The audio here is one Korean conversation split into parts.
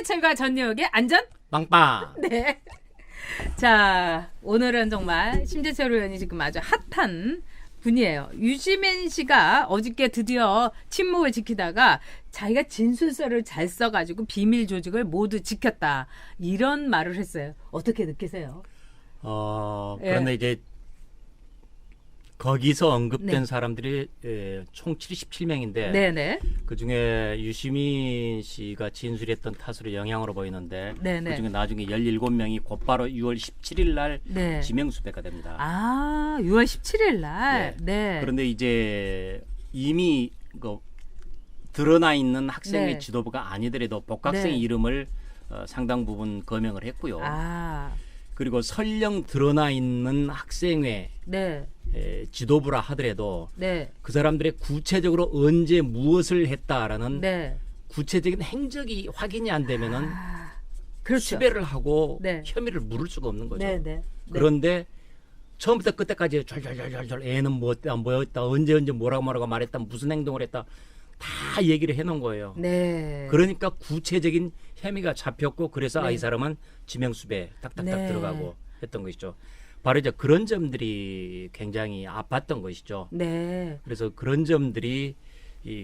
심재철과 전유혁의 안전 빵빵. 네. 자, 오늘은 정말 심재철 의원이 지금 아주 핫한 분이에요. 유시민 씨가 어저께 드디어 침묵을 지키다가 자기가 진술서를 잘 써가지고 비밀 조직을 모두 지켰다. 이런 말을 했어요. 어떻게 느끼세요? 그런데 이제 거기서 언급된 네. 사람들이 총 77명인데 네네. 그중에 유시민 씨가 진술했던 탓으로 영향으로 보이는데 네네. 그중에 나중에 17명이 곧바로 6월 17일 날 네. 지명수배가 됩니다. 아, 6월 17일 날. 네. 네. 그런데 이제 이미 드러나 있는 학생의 네. 지도부가 아니더라도 복학생 네. 이름을 상당 부분 거명을 했고요. 아, 그리고 설령 드러나 있는 학생회 네. 지도부라 하더라도 네. 그 사람들의 구체적으로 언제 무엇을 했다라는 네. 구체적인 행적이 확인이 안 되면은 그렇죠. 수배를 하고 네. 혐의를 물을 수가 없는 거죠. 네, 네. 그런데 처음부터 끝까지 절절절절 애는 뭐였다 언제 뭐라고 말했다 무슨 행동을 했다 다 얘기를 해놓은 거예요. 네. 그러니까 구체적인 혐의가 잡혔고 그래서 네. 이 사람은 지명수배 딱딱딱 네. 들어가고 했던 것이죠. 바로 이제 그런 점들이 굉장히 아팠던 것이죠. 네. 그래서 그런 점들이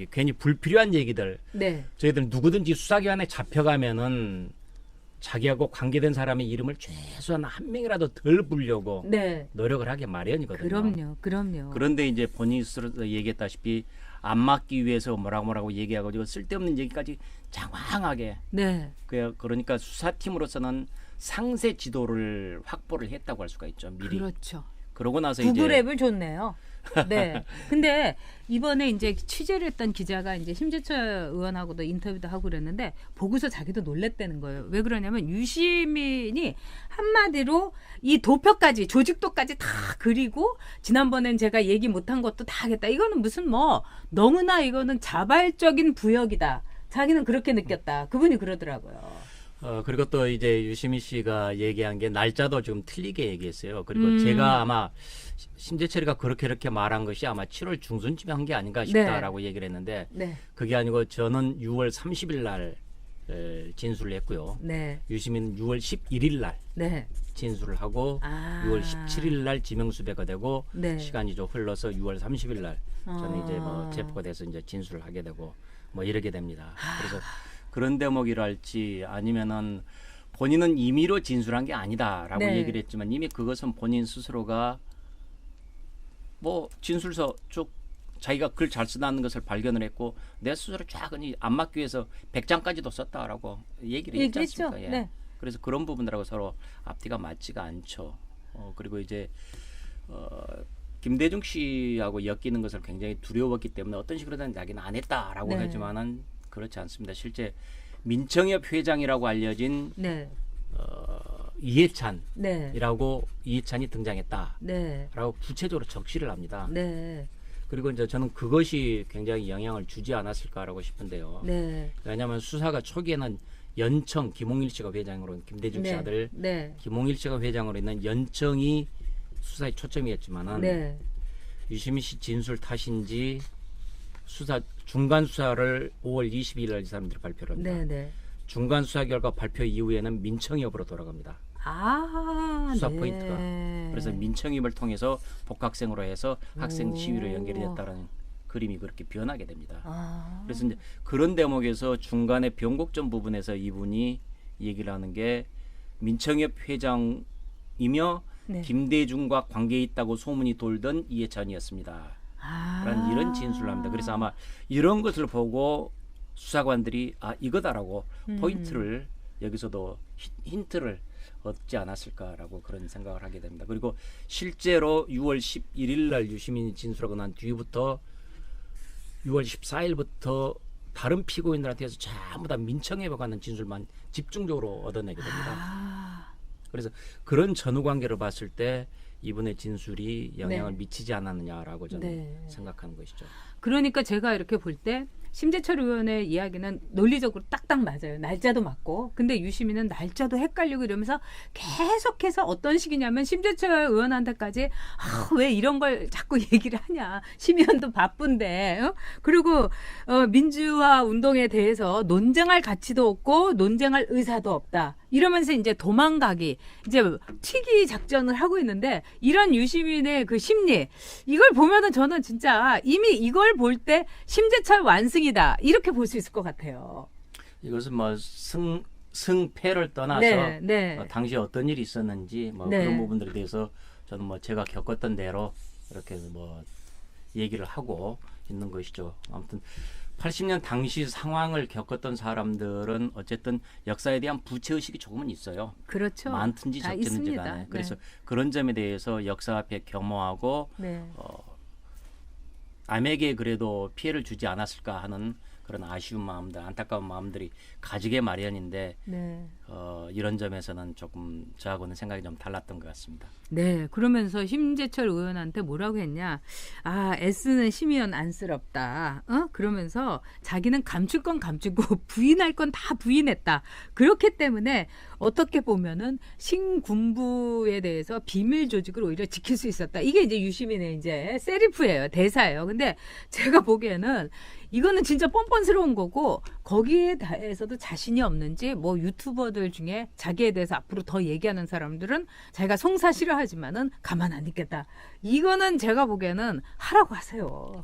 괜히 불필요한 얘기들. 네. 저희들 누구든지 수사기관에 잡혀가면은 자기하고 관계된 사람의 이름을 최소한 한 명이라도 덜 부르려고 네. 노력을 하게 마련이거든요. 그럼요. 그럼요. 그런데 이제 본인이 스스로 얘기했다시피 안 맞기 위해서 뭐라고 얘기하고 쓸데없는 얘기까지 장황하게. 네. 그러니까 수사팀으로서는 상세 지도를 확보를 했다고 할 수가 있죠. 미리. 그렇죠. 그러고 나서 구글 이제 앱을 줬네요. 네. 근데 이번에 이제 취재를 했던 기자가 이제 심재철 의원하고도 인터뷰도 하고 그랬는데 보고서 자기도 놀랬다는 거예요. 왜 그러냐면 유시민이 한마디로 이 도표까지 조직도까지 다 그리고 지난번엔 제가 얘기 못한 것도 다 하겠다. 이거는 무슨 너무나 이거는 자발적인 부역이다. 자기는 그렇게 느꼈다. 그분이 그러더라고요. 그리고 또 이제 유시민 씨가 얘기한 게 날짜도 좀 틀리게 얘기했어요. 그리고 제가 아마 심재철이가 그렇게 말한 것이 아마 7월 중순쯤에 한 게 아닌가 싶다라고 얘기를 했는데 네. 그게 아니고 저는 6월 30일 날 진술을 했고요. 네. 유시민은 6월 11일 날 네. 진술을 하고 6월 17일 날 지명수배가 되고 네. 시간이 좀 흘러서 6월 30일 날 저는 이제 체포가 돼서 이제 진술을 하게 되고 이렇게 됩니다. 그래서 그런 대목이랄지 아니면은 본인은 임의로 진술한 게 아니다라고 네. 얘기를 했지만 이미 그것은 본인 스스로가 진술서 쭉 자기가 글 잘 쓰다는 것을 발견을 했고 내 스스로 쫙 안 맞기 위해서 100장까지도 썼다라고 얘기를 했지 않습니까? 예. 네. 그래서 그런 부분들하고 서로 앞뒤가 맞지가 않죠. 그리고 이제 김대중 씨하고 엮이는 것을 굉장히 두려웠기 때문에 어떤 식으로든 자기는 안 했다라고 네. 하지만은 그렇지 않습니다. 실제 민청협 회장이라고 알려진 네. 이해찬이라고 네. 이해찬이 등장했다라고 네. 구체적으로 적시를 합니다. 네. 그리고 이제 저는 그것이 굉장히 영향을 주지 않았을까라고 싶은데요. 네. 왜냐하면 수사가 초기에는 연청 김홍일 씨가 회장으로 김대중 씨 네. 아들 네. 김홍일 씨가 회장으로 있는 연청이 수사의 초점이었지만은 네. 유시민 씨 진술 탓인지 중간 수사를 5월 22일 날 이 사람들이 발표를 합니다. 네. 네. 중간 수사 결과 발표 이후에는 민청협으로 돌아갑니다. 수사 네. 포인트가. 그래서 민청협을 통해서 복학생으로 해서 학생 시위로 연결이 됐다는 그림이 그렇게 변하게 됩니다. 그래서 이제 그런 대목에서 중간에 변곡점 부분에서 이분이 얘기를 하는 게 민청협 회장이며 네. 김대중과 관계 있다고 소문이 돌던 이해찬이었습니다. 라는 이런 진술을 합니다. 그래서 아마 이런 것을 보고 수사관들이 이거다라고 포인트를 여기서도 힌트를 얻지 않았을까라고 그런 생각을 하게 됩니다. 그리고 실제로 6월 11일 날 유시민이 진술하고 난 뒤부터 6월 14일부터 다른 피고인들한테서 전부 다 민청협에 관한 진술만 집중적으로 얻어내게 됩니다. 그래서 그런 전후 관계를 봤을 때 이분의 진술이 영향을 네. 미치지 않았느냐라고 저는 네. 생각하는 것이죠. 그러니까 제가 이렇게 볼 때 심재철 의원의 이야기는 논리적으로 딱딱 맞아요. 날짜도 맞고. 근데 유시민은 날짜도 헷갈리고 이러면서 계속해서 어떤 식이냐면 심재철 의원한테까지 왜 이런 걸 자꾸 얘기를 하냐. 심의원도 바쁜데. 그리고 민주화 운동에 대해서 논쟁할 가치도 없고 논쟁할 의사도 없다. 이러면서 이제 도망가기, 이제 튀기 작전을 하고 있는데 이런 유시민의 그 심리, 이걸 보면은 저는 진짜 이미 이걸 볼 때 심재철 완승이다 이렇게 볼 수 있을 것 같아요. 이것은 뭐 승패를 떠나서 당시에 어떤 일이 있었는지 뭐 그런 부분들에 대해서 저는 뭐 제가 겪었던 대로 이렇게 뭐 얘기를 하고 있는 것이죠. 아무튼 80년 당시 상황을 겪었던 사람들은 어쨌든 역사에 대한 부채의식이 조금은 있어요. 그렇죠. 많든지 적든지 간에. 그래서 그런 점에 대해서 역사 앞에 겸허하고 남에게 그래도 피해를 주지 않았을까 하는 그런 아쉬운 마음들, 안타까운 마음들이 가지게 마련인데 이런 점에서는 조금 저하고는 생각이 좀 달랐던 것 같습니다. 네, 그러면서 심재철 의원한테 뭐라고 했냐? S는 심의원 안쓰럽다. 그러면서 자기는 감출 건 감추고 부인할 건 다 부인했다. 그렇기 때문에 어떻게 보면은 신군부에 대해서 비밀 조직을 오히려 지킬 수 있었다. 이게 이제 유시민의 이제 세리프예요, 대사예요. 근데 제가 보기에는 이거는 진짜 뻔뻔스러운 거고 거기에 대해서도 자신이 없는지 뭐 유튜버들 중에 자기에 대해서 앞으로 더 얘기하는 사람들은 자기가 송사 싫어하지만은 가만 안 있겠다. 이거는 제가 보기에는 하라고 하세요.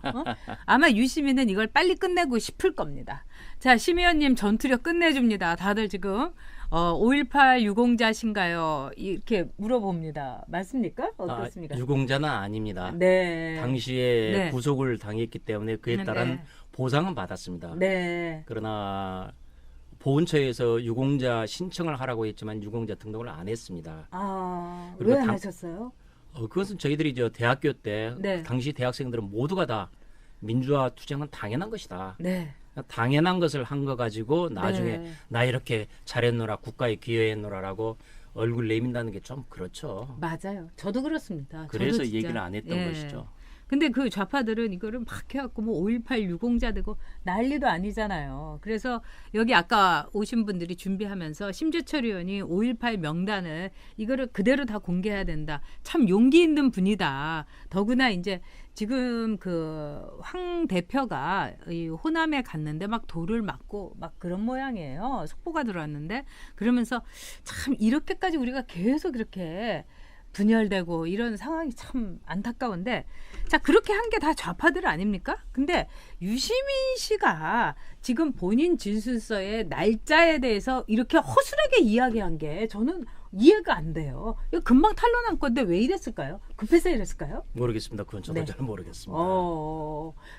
아마 유시민은 이걸 빨리 끝내고 싶을 겁니다. 자, 심의원님 전투력 끝내줍니다. 다들 지금 5.18 유공자신가요? 이렇게 물어봅니다. 맞습니까? 어떻습니까? 유공자는 아닙니다. 네. 당시에 구속을 당했기 때문에 그에 따른 보상은 받았습니다. 네. 그러나 보훈처에서 유공자 신청을 하라고 했지만 유공자 등록을 안 했습니다. 왜 안 하셨어요? 그것은 저희들이 대학교 때 당시 대학생들은 모두가 다 민주화 투쟁은 당연한 것이다. 네. 당연한 것을 한 거 가지고 나중에 나 이렇게 잘했노라, 국가에 기여했노라라고 얼굴 내민다는 게 좀 그렇죠. 맞아요. 저도 그렇습니다. 그래서 저도 진짜, 얘기를 안 했던 것이죠. 근데 그 좌파들은 이거를 막 해갖고 뭐 5.18 유공자 되고 난리도 아니잖아요. 그래서 여기 아까 오신 분들이 준비하면서 심재철 의원이 5.18 명단을 이거를 그대로 다 공개해야 된다. 참 용기 있는 분이다. 더구나 이제 지금 그 황 대표가 이 호남에 갔는데 막 돌을 맞고 막 그런 모양이에요. 속보가 들어왔는데 그러면서 참 이렇게까지 우리가 계속 이렇게 분열되고 이런 상황이 참 안타까운데 자 그렇게 한 게 다 좌파들 아닙니까? 근데 유시민 씨가 지금 본인 진술서의 날짜에 대해서 이렇게 허술하게 이야기한 게 저는 이해가 안 돼요. 이거 금방 탄로난 건데 왜 이랬을까요? 급해서 이랬을까요? 모르겠습니다. 그건 저도 잘 모르겠습니다.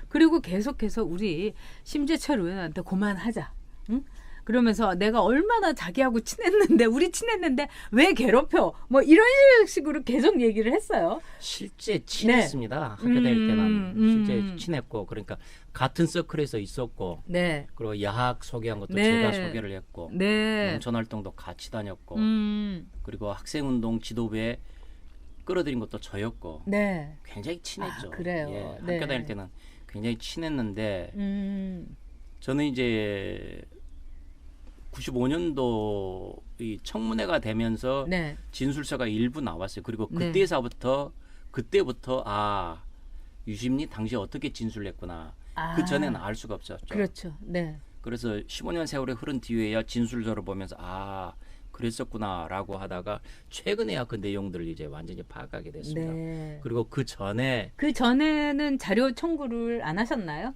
그리고 계속해서 우리 심재철 의원한테 그만하자. 응? 그러면서 내가 얼마나 자기하고 친했는데 우리 친했는데 왜 괴롭혀? 뭐 이런 식으로 계속 얘기를 했어요. 실제 친했습니다. 학교 다닐 때는 실제 친했고 그러니까 같은 서클에서 있었고 그리고 야학 소개한 것도 제가 소개를 했고 농촌 활동도 같이 다녔고 그리고 학생운동 지도부에 끌어들인 것도 저였고 굉장히 친했죠. 그래요. 학교 다닐 때는 굉장히 친했는데 저는 이제 95년도 이 청문회가 되면서 진술서가 일부 나왔어요. 그리고 그때부터 유시민이 당시에 어떻게 진술했구나. 그 전에는 알 수가 없었죠. 그렇죠. 그래서 15년 세월이 흐른 뒤에야 진술서를 보면서 그랬었구나라고 하다가 최근에야 그 내용들을 이제 완전히 파악하게 됐습니다. 그리고 그 전에는 자료 청구를 안 하셨나요?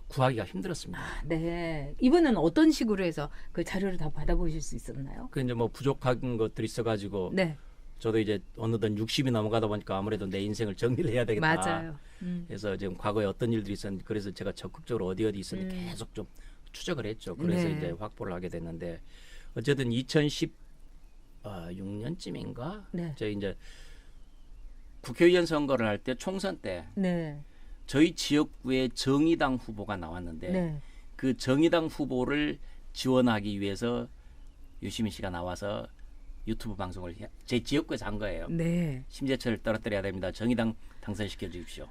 구하기가 힘들었습니다. 이분은 어떤 식으로 해서 그 자료를 다 받아보실 수 있었나요? 그 이제 뭐 부족한 것들이 있어가지고 저도 이제 어느덧 60이 넘어가다 보니까 아무래도 내 인생을 정리를 해야 되겠다. 맞아요. 그래서 지금 과거에 어떤 일들이 있었는지 그래서 제가 적극적으로 어디 있었는지 계속 좀 추적을 했죠. 그래서 이제 확보를 하게 됐는데 어쨌든 2016년쯤인가 저희 이제 국회의원 선거를 할 때 총선 때. 저희 지역구에 정의당 후보가 나왔는데 그 정의당 후보를 지원하기 위해서 유시민 씨가 나와서 유튜브 방송을 제 지역구에서 한 거예요. 심재철을 떨어뜨려야 됩니다. 정의당 당선시켜 주십시오.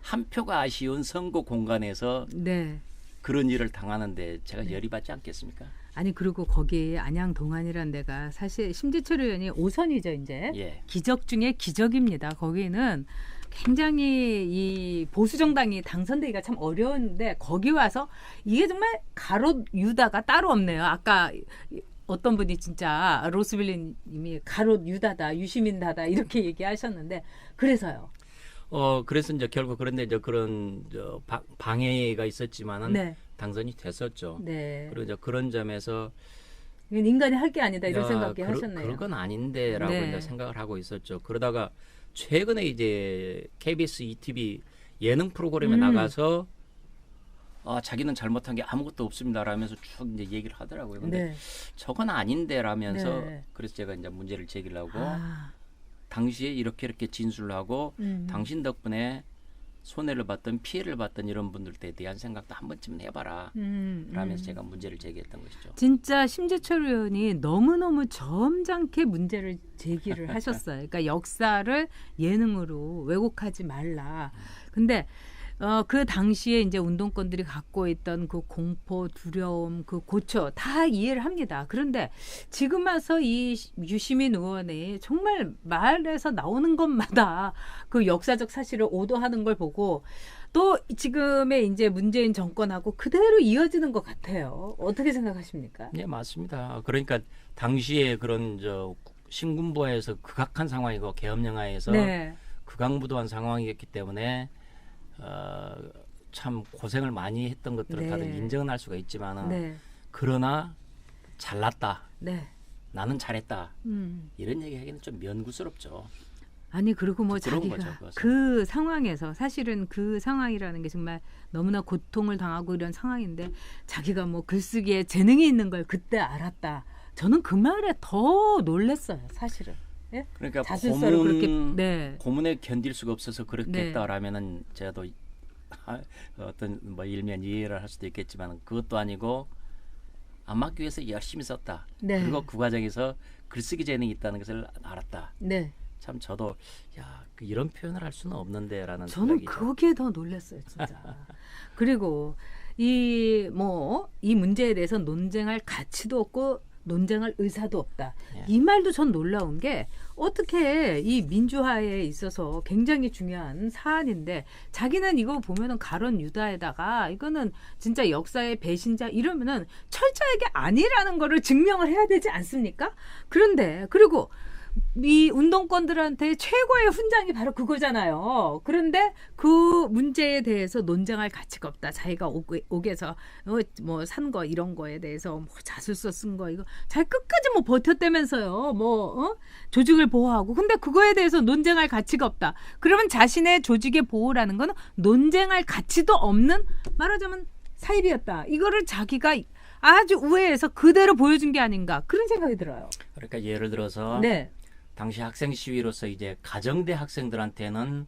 한 표가 아쉬운 선거 공간에서 네. 그런 일을 당하는데 제가 열이 받지 않겠습니까? 아니 그리고 거기 안양 동안이라는 데가 사실 심재철 의원이 5선이죠 이제. 예. 기적 중에 기적입니다. 거기는 굉장히 이 보수 정당이 당선되기가 참 어려운데 거기 와서 이게 정말 가롯 유다가 따로 없네요. 아까 어떤 분이 진짜 로스빌리님이 가롯 유다다, 유시민다다 이렇게 얘기하셨는데 그래서요. 그래서 이제 결국 그런데 이제 그런 방해가 있었지만은 네. 당선이 됐었죠. 네. 그리고 이제 그런 점에서 이건 인간이 할 게 아니다 이런 생각이 하셨네요. 그런 건 아닌데라고 네. 이제 생각을 하고 있었죠. 그러다가 최근에 이제 KBS ETV 예능 프로그램에 나가서 자기는 잘못한 게 아무것도 없습니다라면서 쭉 이제 얘기를 하더라고요. 근데 네. 저건 아닌데라면서 네. 그래서 제가 이제 문제를 제기하고 아. 당시에 이렇게 진술을 하고 당신 덕분에 손해를 봤던 피해를 봤던 이런 분들에 대한 생각도 한 번쯤 해봐라 라면서 제가 문제를 제기했던 것이죠. 진짜 심재철 의원이 너무너무 점잖게 문제를 제기를 하셨어요. 그러니까 역사를 예능으로 왜곡하지 말라. 근데 그 당시에 이제 운동권들이 갖고 있던 그 공포, 두려움, 그 고초 다 이해를 합니다. 그런데 지금 와서 이 유시민 의원이 정말 말에서 나오는 것마다 그 역사적 사실을 오도하는 걸 보고 또 지금의 이제 문재인 정권하고 그대로 이어지는 것 같아요. 어떻게 생각하십니까? 네, 맞습니다. 그러니까 당시에 그런 신군부에서 극악한 상황이고 계엄영하에서 네. 극악무도한 상황이었기 때문에 참 고생을 많이 했던 것들을 네. 다들 인정은 할 수가 있지만은 네. 그러나 잘났다. 네. 나는 잘했다. 이런 얘기하기는 좀 면구스럽죠. 아니 그리고 뭐 부끄러운 자기가 거죠, 그 상황에서 사실은 그 상황이라는 게 정말 너무나 고통을 당하고 이런 상황인데 자기가 뭐 글쓰기에 재능이 있는 걸 그때 알았다. 저는 그 말에 더 놀랐어요, 사실은. 예? 그러니까 자술서를 그렇게 네. 고문에 견딜 수가 없어서 그렇게 했다라면은 제가 또 어떤 뭐 일면 이해를 할 수도 있겠지만 그것도 아니고 안 맞기 위해서 열심히 썼다. 네. 그리고 그 과정에서 글쓰기 재능이 있다는 것을 알았다. 네. 참 저도 이런 표현을 할 수는 없는데라는 저는 생각이죠. 그게 더 놀랐어요, 진짜. 그리고 이 문제에 대해서 논쟁할 가치도 없고 논쟁할 의사도 없다. 예. 이 말도 전 놀라운 게 어떻게 이 민주화에 있어서 굉장히 중요한 사안인데 자기는 이거 보면은 가론 유다에다가 이거는 진짜 역사의 배신자 이러면은 철저하게 아니라는 거를 증명을 해야 되지 않습니까? 그런데 그리고 이 운동권들한테 최고의 훈장이 바로 그거잖아요. 그런데 그 문제에 대해서 논쟁할 가치가 없다. 자기가 옥에서 뭐 산 거 이런 거에 대해서 뭐 자술서 쓴 거 이거 자기 끝까지 뭐 버텼다면서요. 조직을 보호하고. 근데 그거에 대해서 논쟁할 가치가 없다. 그러면 자신의 조직의 보호라는 건 논쟁할 가치도 없는 말하자면 사입이었다. 이거를 자기가 아주 우회해서 그대로 보여준 게 아닌가 그런 생각이 들어요. 그러니까 예를 들어서 네. 당시 학생 시위로서 이제 가정대 학생들한테는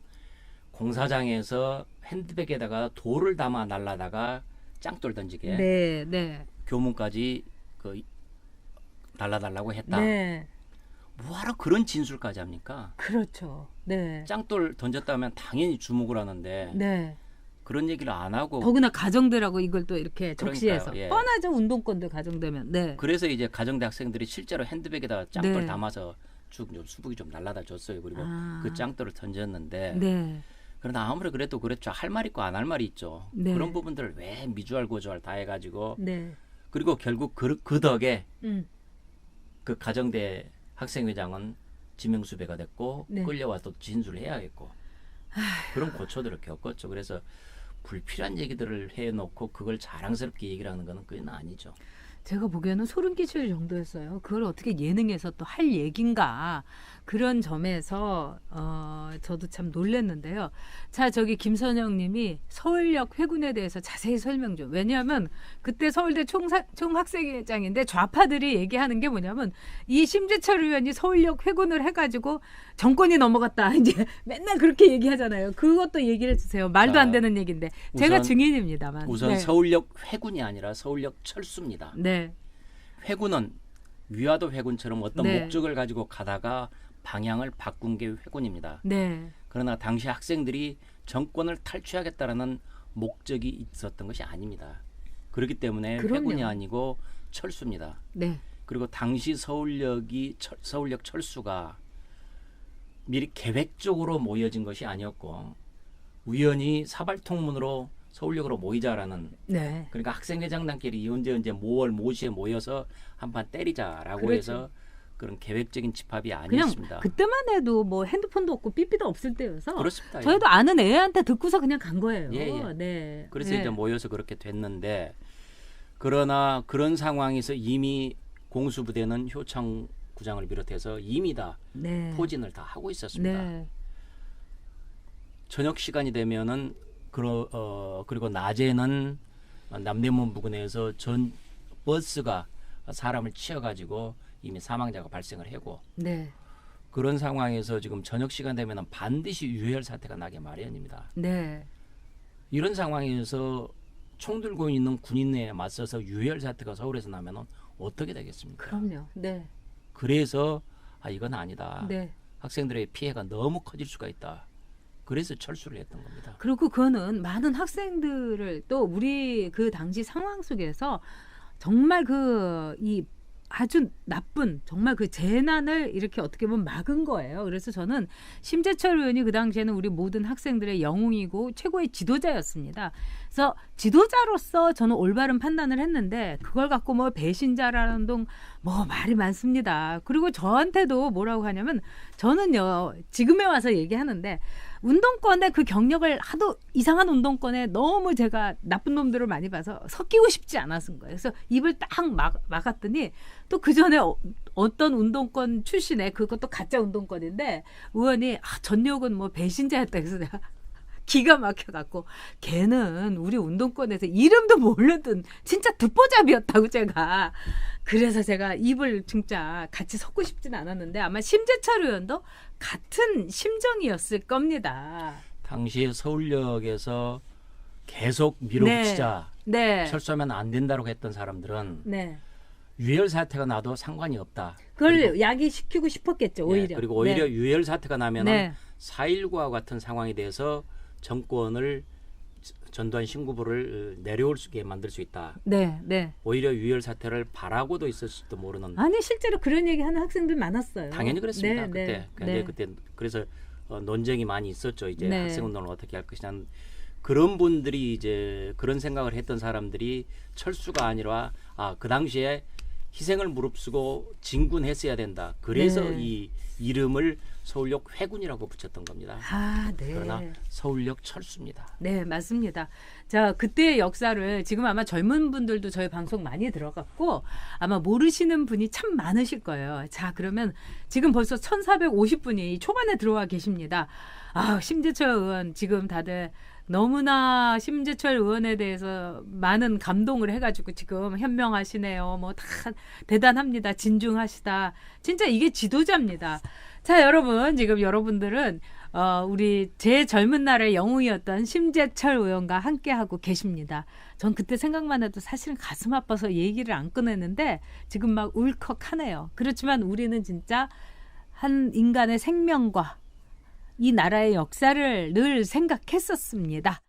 공사장에서 핸드백에다가 돌을 담아 날라다가 짱돌 던지게 네, 네. 교문까지 날라달라고 했다. 네. 뭐하러 그런 진술까지 합니까? 그렇죠. 네. 짱돌 던졌다면 당연히 주목을 하는데 네. 그런 얘기를 안 하고 더구나 가정들하고 이걸 또 이렇게 적시해서 그러니까요, 예. 뻔하죠. 운동권들 가정되면. 네. 그래서 이제 가정대 학생들이 실제로 핸드백에다가 짱돌 네. 담아서 쭉 수북이 좀 날라다 줬어요. 그리고 아. 그 짱돌을 던졌는데 네. 그러나 아무리 그래도 그렇죠. 할 말 있고 안 할 말이 있죠. 네. 그런 부분들을 왜 미주알 고주알 다 해가지고 네. 그리고 결국 그 덕에 음. 그 가정대 학생회장은 지명수배가 됐고 네. 끌려와서 진술을 해야겠고 그런 고초들을 겪었죠. 그래서 불필요한 얘기들을 해놓고 그걸 자랑스럽게 얘기를 하는 거는 그건 아니죠. 제가 보기에는 소름 끼칠 정도였어요. 그걸 어떻게 예능에서 또 할 얘긴가 그런 점에서 저도 참 놀랐는데요. 자, 저기 김선영 님이 서울역 회군에 대해서 자세히 설명 좀. 왜냐하면 그때 서울대 총학생회장인데 좌파들이 얘기하는 게 뭐냐면 이 심재철 의원이 서울역 회군을 해가지고 정권이 넘어갔다. 이제 맨날 그렇게 얘기하잖아요. 그것도 얘기를 해주세요. 말도 안 되는 얘기인데. 제가 증인입니다만. 우선 네. 서울역 회군이 아니라 서울역 철수입니다. 네. 회군은 위화도 회군처럼 어떤 네. 목적을 가지고 가다가 방향을 바꾼 게 회군입니다. 네. 그러나 당시 학생들이 정권을 탈취하겠다라는 목적이 있었던 것이 아닙니다. 그렇기 때문에 그럼요. 회군이 아니고 철수입니다. 네. 그리고 당시 서울역 철수가 미리 계획적으로 모여진 것이 아니었고 우연히 사발통문으로 서울역으로 모이자라는 네. 그러니까 학생회장단끼리 언제 모시에 모여서 한판 때리자라고 그렇죠. 해서 그런 계획적인 집합이 그냥 아니었습니다. 그때만 해도 뭐 핸드폰도 없고 삐삐도 없을 때여서 그렇습니다. 저희도 아는 애한테 듣고서 그냥 간 거예요. 예, 예. 네. 그래서 네. 이제 모여서 그렇게 됐는데 그러나 그런 상황에서 이미 공수부대는 효창구장을 비롯해서 이미 다 네. 포진을 다 하고 있었습니다. 네. 저녁 시간이 되면은 그리고 낮에는 남대문 부근에서 전 버스가 사람을 치어가지고 이미 사망자가 발생을 하고 네. 그런 상황에서 지금 저녁 시간 되면은 반드시 유혈 사태가 나게 마련입니다. 네. 이런 상황에서 총 들고 있는 군인에 맞서서 유혈 사태가 서울에서 나면은 어떻게 되겠습니까? 그럼요. 네. 그래서 이건 아니다. 네. 학생들의 피해가 너무 커질 수가 있다. 그래서 철수를 했던 겁니다. 그리고 그거는 많은 학생들을 또 우리 그 당시 상황 속에서 정말 이 아주 나쁜 정말 그 재난을 이렇게 어떻게 보면 막은 거예요. 그래서 저는 심재철 의원이 그 당시에는 우리 모든 학생들의 영웅이고 최고의 지도자였습니다. 그래서 지도자로서 저는 올바른 판단을 했는데 그걸 갖고 뭐 배신자라는 동 뭐 말이 많습니다. 그리고 저한테도 뭐라고 하냐면 저는요 지금에 와서 얘기하는데 운동권의 그 경력을 하도 이상한 운동권에 너무 제가 나쁜 놈들을 많이 봐서 섞이고 싶지 않았은 거예요. 그래서 입을 딱 막았더니 또 그 전에 어떤 운동권 출신의 그것도 가짜 운동권인데 의원이 전역은 뭐 배신자였다 그래서 내가 기가 막혀갖고 걔는 우리 운동권에서 이름도 모르던 진짜 듣보잡이었다고 제가 그래서 제가 입을 진짜 같이 섞고 싶진 않았는데 아마 심재철 의원도 같은 심정이었을 겁니다. 당시에 서울역에서 계속 밀어붙이자 네. 철수하면 안 된다고 했던 사람들은 네. 유혈 사태가 나도 상관이 없다. 그걸 야기시키고 싶었겠죠. 오히려. 그리고 오히려 네. 유혈 사태가 나면 네. 4.19와 같은 상황이 돼서 정권을 전두환 신구부를 내려올 수 있게 만들 수 있다. 네, 네. 오히려 유혈 사태를 바라고도 있을지도 모르는. 아니 실제로 그런 얘기하는 학생들 많았어요. 당연히 그랬습니다. 네, 그때. 네, 근데 네. 그때 그래서 논쟁이 많이 있었죠. 이제 네. 학생 운동을 어떻게 할 것이냐. 그런 분들이 이제 그런 생각을 했던 사람들이 철수가 아니라 그 당시에 희생을 무릅쓰고 진군했어야 된다. 그래서 네. 이 이름을 서울역 회군이라고 붙였던 겁니다. 네. 그러나 서울역 철수입니다. 네, 맞습니다. 자, 그때의 역사를 지금 아마 젊은 분들도 저희 방송 많이 들어갔고 아마 모르시는 분이 참 많으실 거예요. 자, 그러면 지금 벌써 1450분이 초반에 들어와 계십니다. 심재철 의원 지금 다들 너무나 심재철 의원에 대해서 많은 감동을 해가지고 지금 현명하시네요. 뭐 다 대단합니다. 진중하시다. 진짜 이게 지도자입니다. 자, 여러분 지금 여러분들은 우리 제 젊은 날의 영웅이었던 심재철 의원과 함께하고 계십니다. 전 그때 생각만 해도 사실은 가슴 아파서 얘기를 안 꺼냈는데 지금 막 울컥하네요. 그렇지만 우리는 진짜 한 인간의 생명과 이 나라의 역사를 늘 생각했었습니다.